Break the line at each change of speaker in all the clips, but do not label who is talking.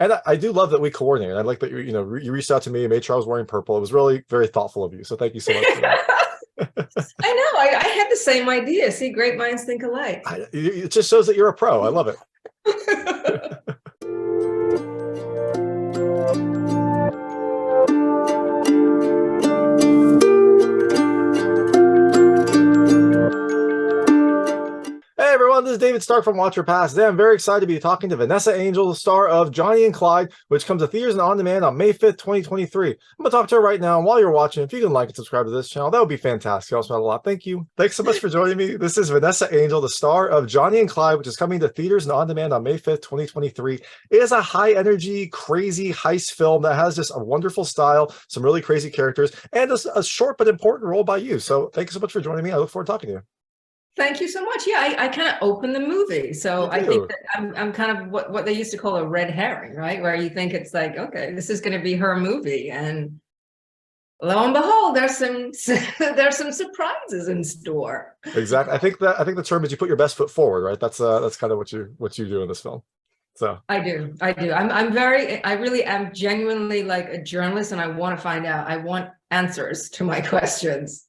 And I do love that we coordinated. I like that you reached out to me and made sure I was wearing purple. It was really very thoughtful of you. So thank you so much for that.
I know. I had the same idea. See, great minds think alike.
It just shows that you're a pro. I love it. Hey everyone, this is David Stark from Watch Your Pass. Today I'm very excited to be talking to Vanessa Angel, the star of Johnny and Clyde, which comes to theaters and on demand on May 5th, 2023. I'm going to talk to her right now, and while you're watching, if you can like and subscribe to this channel, that would be fantastic. It also meant a lot. Thank you. Thanks so much for joining me. This is Vanessa Angel, the star of Johnny and Clyde, which is coming to theaters and on demand on May 5th, 2023. It is a high-energy, crazy heist film that has just a wonderful style, some really crazy characters, and a short but important role by you. So thank you so much for joining me. I look forward to talking to you.
Thank you so much. Yeah, I kind of opened the movie. So I think that I'm kind of what they used to call a red herring, right? Where you think it's like, okay, this is going to be her movie. And lo and behold, there's some surprises in store.
Exactly. I think the term is you put your best foot forward, right? That's kind of what you do in this film. So
I do. I really am genuinely like a journalist, and I want to find out. I want answers to my questions.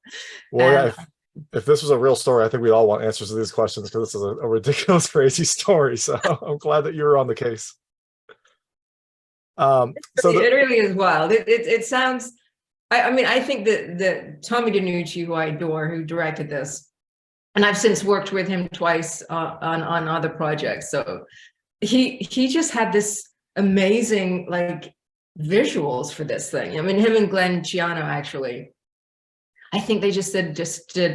Well, yeah, if this was a real story, I think we all want answers to these questions because this is a ridiculous, crazy story. So I'm glad that you were on the case. So
it really is wild. It sounds. I mean, I think that Tommy DeNucci, who I adore, who directed this, and I've since worked with him twice on other projects. So he just had this amazing like visuals for this thing. I mean, him and Glenn Chiano actually. I think they just said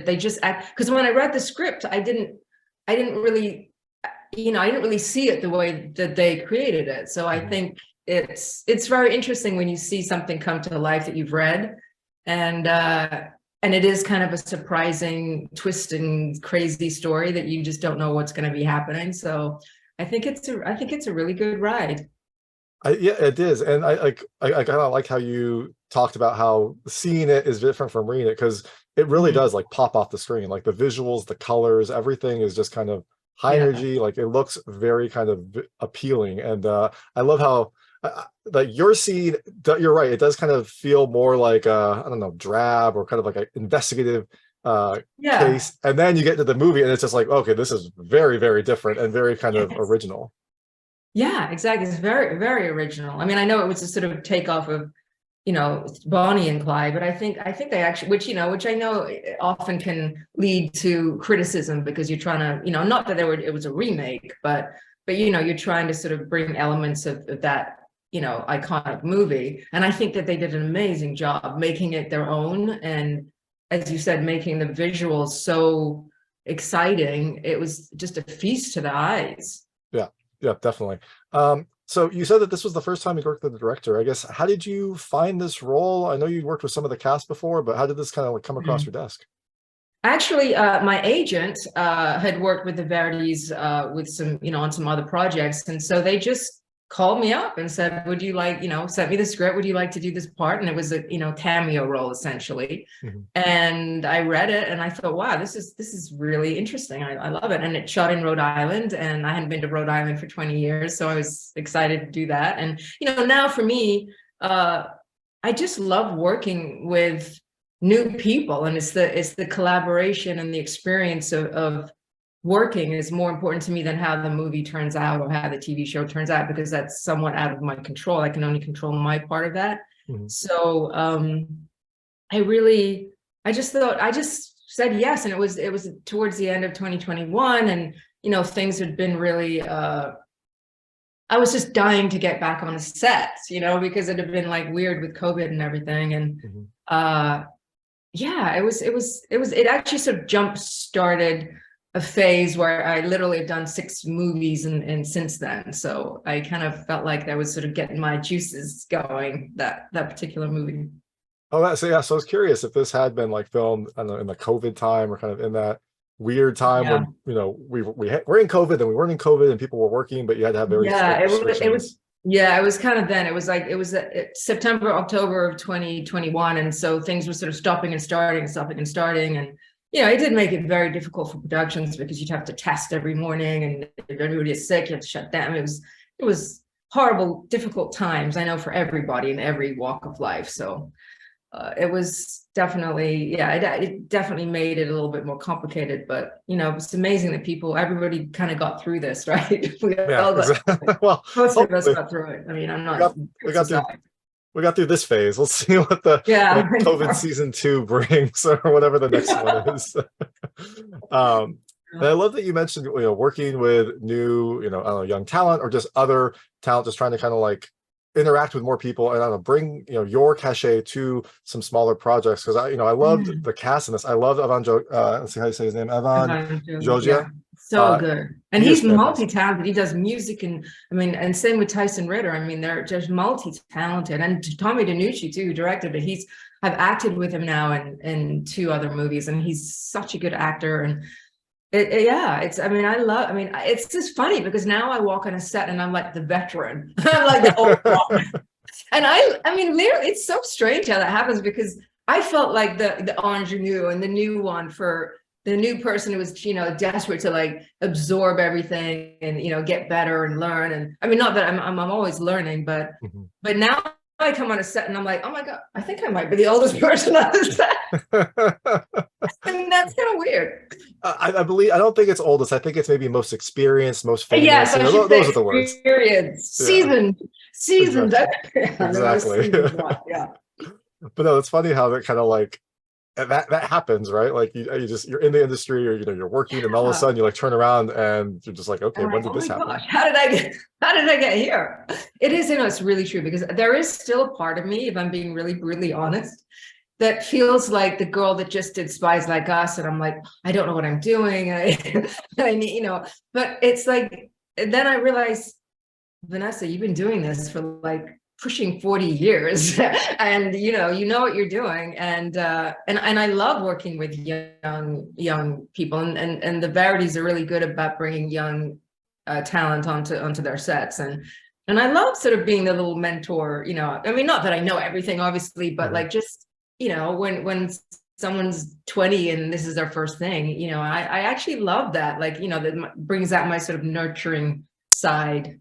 they just act, because when I read the script, I didn't really see it the way that they created it. So I think it's very interesting when you see something come to life that you've read, and it is kind of a surprising, twisting, crazy story that you just don't know what's going to be happening. So I think it's a really good ride.
Yeah, it is, and I kind of like how you talked about how seeing it is different from reading it, because it really does like pop off the screen, like the visuals, the colors, everything is just kind of high energy. Like it looks very kind of appealing, and I love how like your scene. You're right; it does kind of feel more like I don't know, drab or kind of like an investigative case, and then you get to the movie, and it's just like, okay, this is very, very different and very kind of original.
Yeah, exactly. It's very, very original. I mean, I know it was a sort of takeoff of, Bonnie and Clyde, but I think they actually, which I know often can lead to criticism because you're trying to, not that it was a remake, but you're trying to sort of bring elements of that, iconic movie. And I think that they did an amazing job making it their own. And as you said, making the visuals so exciting. It was just a feast to the eyes.
Yeah, definitely. So you said that this was the first time you worked with the director. I guess, how did you find this role? I know you worked with some of the cast before, but how did this kind of like come across your desk?
Actually, my agent had worked with the Verdes with some, on some other projects. And so they just called me up and said, would you like, sent me the script, would you like to do this part? And it was a, cameo role essentially. And I read it and I thought, wow, this is really interesting. I love it. And it shot in Rhode Island, and I hadn't been to Rhode Island for 20 years. So I was excited to do that. And, now for me, I just love working with new people, and it's the collaboration and the experience of working is more important to me than how the movie turns out or how the TV show turns out, because that's somewhat out of my control. I can only control my part of that. So I just said yes. And it was towards the end of 2021, and things had been really I was just dying to get back on the set, because it had been like weird with COVID and everything. And it actually sort of jump started a phase where I literally have done 6 movies and since then. So I kind of felt like that was sort of getting my juices going, that particular movie.
Oh, so yeah. So I was curious if this had been like filmed, I don't know, in the COVID time or kind of in that weird time when, we're in COVID and we weren't in COVID and people were working, but you had to have very strict restrictions.
It was kind of then. It was September, October of 2021. And so things were sort of stopping and starting. And it did make it very difficult for productions because you'd have to test every morning, and if everybody is sick, you have to shut down. It was horrible, difficult times, I know, for everybody in every walk of life. So it was definitely, it definitely made it a little bit more complicated, but it's amazing that everybody kind of got through this, right? We all got,
exactly. Well,
most of us got through it. I mean, I'm not,
we got through this phase. Let's see what what COVID season 2 brings, or whatever the next one is. And I love that you mentioned, working with new, I don't know, young talent, or just other talent, just trying to kind of like interact with more people, and I don't know, bring your cachet to some smaller projects. Because I loved the cast in this. I loved Avan let's see how you say his name, Avan Jogia.
Yeah. So good. And he's multi-talented. He does music, and I mean, and same with Tyson Ritter. I mean, they're just multi-talented. And Tommy DeNucci too, who directed it. I've acted with him now in 2 other movies, and he's such a good actor. And it's just funny because now I walk on a set and I'm like the veteran. I'm like the old one. And I mean, literally, it's so strange how that happens, because I felt like the ingenue and the new one for the new person who was, desperate to like absorb everything and, get better and learn. And I mean, not that I'm always learning, but now I come on a set and I'm like, oh my God, I think I might be the oldest person on the set. And that's kind of weird.
I don't think it's oldest. I think it's maybe most experienced, most famous.
Yes,
those are the words.
Experience, seasoned.
Exactly.
Yeah.
But no, it's funny how that kind of like that happens, right? Like you're in the industry, or you're working, and all of a sudden you like turn around and you're just like, okay, when did this happen?
Gosh, how did I get here? It is, it's really true, because there is still a part of me, if I'm being really brutally honest, that feels like the girl that just did Spies Like Us, and I'm like, I don't know what I'm doing. I need, but it's like, then I realized, Vanessa, you've been doing this for like pushing 40 years, and you know what you're doing, and I love working with young people, and the Verities are really good about bringing young talent onto their sets, and I love sort of being the little mentor. I mean, not that I know everything, obviously, but like just when someone's 20 and this is their first thing, I actually love that, like that brings out my sort of nurturing side.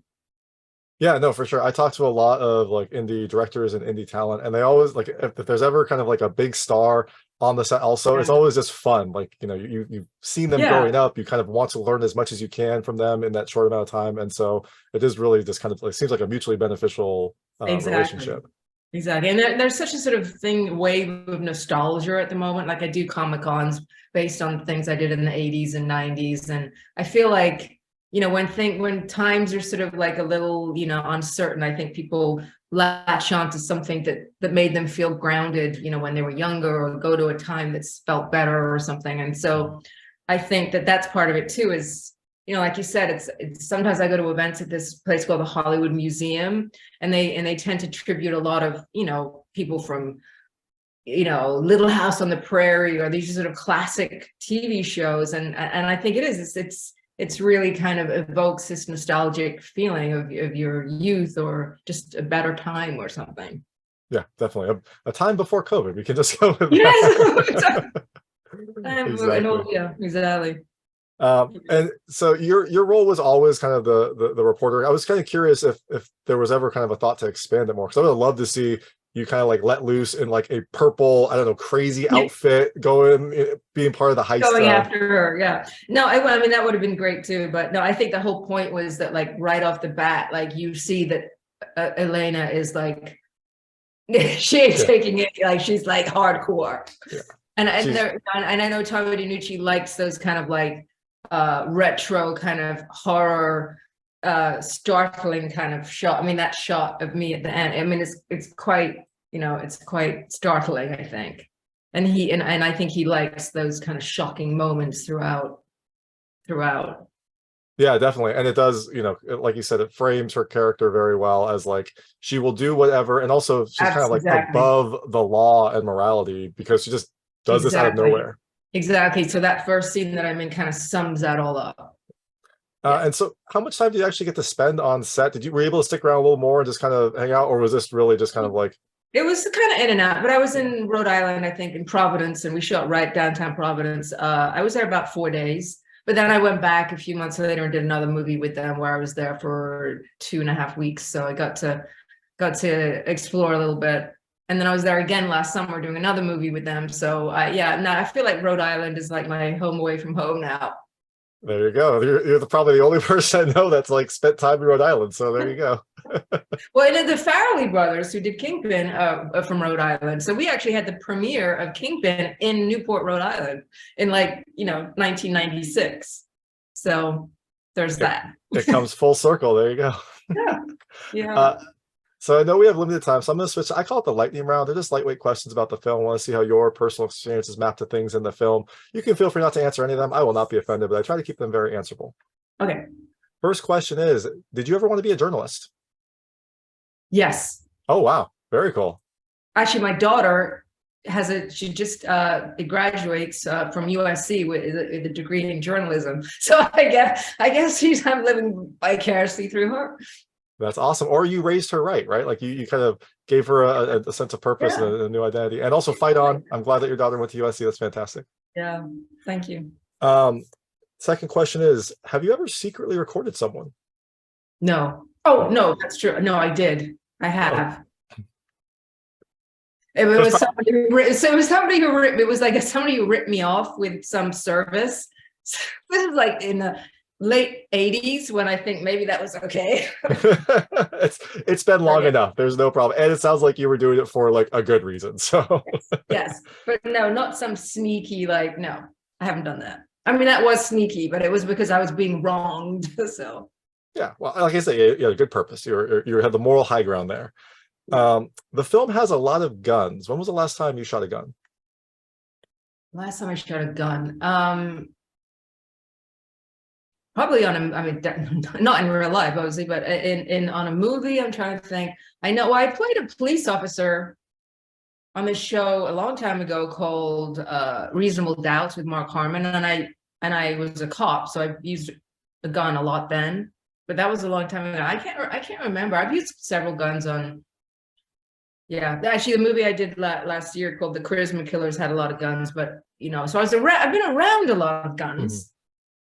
Yeah, no, for sure. I talk to a lot of like indie directors and indie talent, and they always like, if there's ever kind of like a big star on the set also, it's always just fun. Like, you've seen them growing up, you kind of want to learn as much as you can from them in that short amount of time. And so it is really just kind of like, seems like a mutually beneficial relationship.
Exactly. And there's such a sort of wave of nostalgia at the moment. Like I do Comic-Cons based on things I did in the 80s and 90s. And I feel like, when times are sort of like a little, uncertain, I think people latch on to something that made them feel grounded, when they were younger, or go to a time that's felt better or something. And so I think that's part of it too, is, like you said, it's sometimes I go to events at this place called the Hollywood Museum, and they tend to tribute a lot of, people from, Little House on the Prairie, or these sort of classic TV shows. And I think it's really kind of evokes this nostalgic feeling of your youth, or just a better time or something.
Yeah, definitely. A time before COVID. We can just go with that.
Exactly. Yeah, exactly.
And so your role was always kind of the reporter. I was kind of curious if there was ever kind of a thought to expand it more, because I would love to see you kind of like let loose in like a purple, I don't know, crazy outfit, being part of the heist.
Going after her, yeah. No, I mean, that would have been great too. But no, I think the whole point was that, like, right off the bat, like, you see that Elena is like, she ain't taking it, like, she's like hardcore. Yeah. And I know Tommy DeNucci likes those kind of like retro kind of horror, startling kind of shot. I mean, that shot of me at the end, I mean, it's quite, it's quite startling, I think. And I think he likes those kind of shocking moments throughout.
Yeah, definitely. And it does, like you said, it frames her character very well, as like, she will do whatever, and also she's kind of like above the law and morality, because she just does this out of nowhere.
Exactly. So that first scene that I'm in kind of sums that all up.
And so how much time did you actually get to spend on set? Were you able to stick around a little more and just kind of hang out, or was this really just kind of like?
It was kind of in and out, but I was in Rhode Island, I think, in Providence, and we shot right downtown Providence. I was there about 4 days. But then I went back a few months later and did another movie with them where I was there for 2.5 weeks. So I got to explore a little bit. And then I was there again last summer doing another movie with them. So yeah, now I feel like Rhode Island is like my home away from home now.
There you go. You're probably the only person I know that's like spent time in Rhode Island. So there you go.
Well, it is the Farrelly brothers who did Kingpin from Rhode Island. So we actually had the premiere of Kingpin in Newport, Rhode Island in 1996. So there's that.
It comes full circle. There you go.
Yeah. Yeah.
So I know we have limited time, so I'm going to switch. I call it the lightning round. They're just lightweight questions about the film. I want to see how your personal experiences map to things in the film. You can feel free not to answer any of them. I will not be offended, but I try to keep them very answerable.
Okay.
First question is, did you ever want to be a journalist?
Yes.
Oh, wow. Very cool.
Actually, my daughter she just graduates from USC with a degree in journalism. So I guess I'm living vicariously through her.
That's awesome. Or you raised her right? Like you kind of gave her a sense of purpose and a new identity. And also fight on. I'm glad that your daughter went to USC. That's fantastic.
Yeah. Thank you.
Second question is, have you ever secretly recorded someone?
No. Oh, no, that's true. No, I did. I have. It was somebody who ripped me off with some service. This is like in the late 80s when I think maybe that was okay.
It's been long enough. There's no problem. And it sounds like you were doing it for like a good reason. So
yes. But no, not some sneaky, no, I haven't done that. I mean, that was sneaky, but it was because I was being wronged. So
yeah, well, like I say, you had a good purpose. You had the moral high ground there. The film has a lot of guns. When was the last time you shot a gun?
Last time I shot a gun, probably on not in real life, obviously, but on a movie. I'm trying to think. I know I played a police officer on this show a long time ago called Reasonable Doubts with Mark Harmon, and I was a cop, so I used a gun a lot then. But that was a long time ago. I can't remember. I've used several guns on. Yeah, actually, the movie I did last year called The Charisma Killers had a lot of guns, but so I've been around a lot of guns,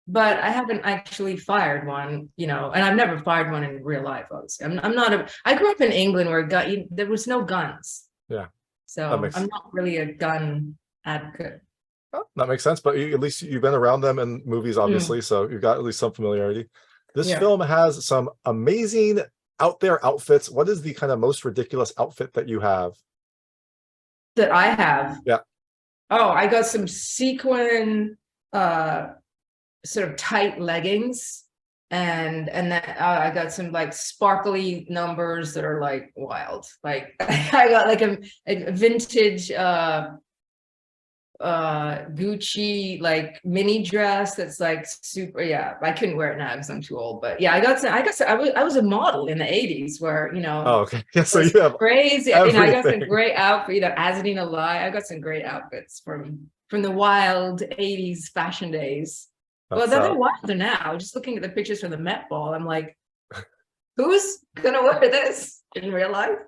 but I haven't actually fired one. And I've never fired one in real life. Obviously, I grew up in England where there was no guns.
Yeah,
so I'm not really a gun advocate.
Oh, that makes sense. But at least you've been around them in movies, obviously, so you've got at least some familiarity. This film has some amazing out there outfits. What is the kind of most ridiculous outfit that you have?
That I have?
Yeah.
Oh, I got some sequin, sort of tight leggings, and then I got some sparkly numbers that are wild. I got a vintage Gucci mini dress that's super. Yeah, I couldn't wear it now because I'm too old, but yeah, I was a model in the 80s where oh, okay.
Yeah, so you have
crazy. I got some great outfits. Azadina Lai, I got some great outfits from the wild 80s fashion days. Well, they're wilder now. Just looking at the pictures from the Met Ball, I'm like, who's gonna wear this in real life?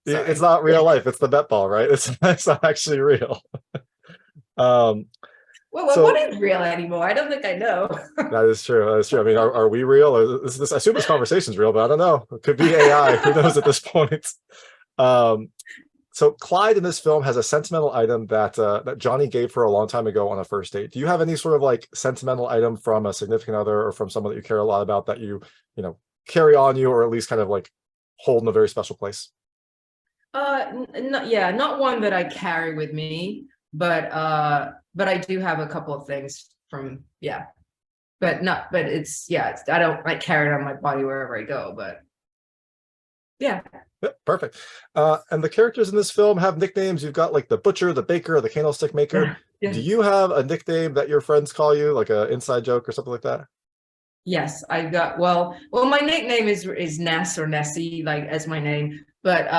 Yeah, it's not real life. It's the Met Ball, right? It's not actually real.
Well, what is real anymore? I don't think I know.
That is true. I mean, are we real? I assume this conversation's real, but I don't know. It could be AI. Who knows at this point? So Clyde in this film has a sentimental item that Johnny gave her a long time ago on a first date. Do you have any sort of sentimental item from a significant other or from someone that you care a lot about that you carry on you, or at least kind of hold in a very special place?
Not one that I carry with me. But I do have a couple of things from but it's I don't carry it on my body wherever I go, but yeah.
Perfect. And the characters in this film have nicknames. You've got the butcher, the baker, the candlestick maker. Yeah. Do you have a nickname that your friends call you, like an inside joke or something like that?
Yes, I got well my nickname is Ness or Nessie, as my name, but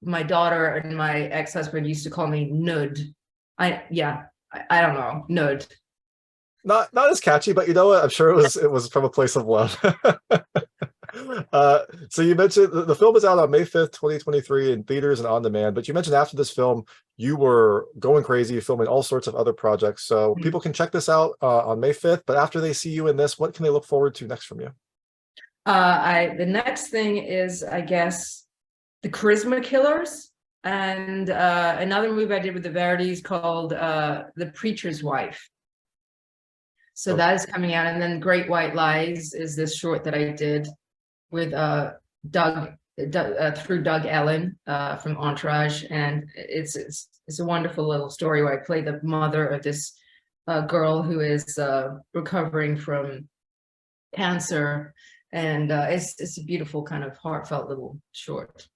my daughter and my ex-husband used to call me Nud. I don't know, Nud.
Not as catchy, but you know what? I'm sure it was from a place of love. So you mentioned the film is out on May 5th, 2023 in theaters and on demand, but you mentioned after this film, you were going crazy filming all sorts of other projects. So people can check this out on May 5th, but after they see you in this, what can they look forward to next from you?
The next thing is, I guess, The Charisma Killers, and another movie I did with the Verdes called The Preacher's Wife. So that is coming out, and then Great White Lies is this short that I did with Doug through Doug Ellen from Entourage, and it's a wonderful little story where I play the mother of this girl who is recovering from cancer, and it's a beautiful kind of heartfelt little short.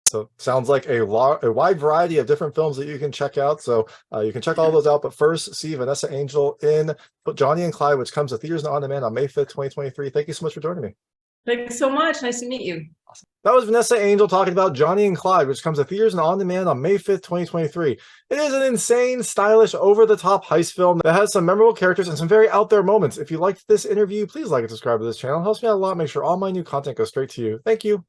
So sounds like a wide variety of different films that you can check out. So you can check all those out. But first, see Vanessa Angel in Johnny and Clyde, which comes to theaters and on demand on May 5th, 2023. Thank you so much for joining me.
Thank you so much. Nice to meet you.
That was Vanessa Angel talking about Johnny and Clyde, which comes to theaters and on demand on May 5th, 2023. It is an insane, stylish, over-the-top heist film that has some memorable characters and some very out-there moments. If you liked this interview, please like and subscribe to this channel. It helps me out a lot. Make sure all my new content goes straight to you. Thank you.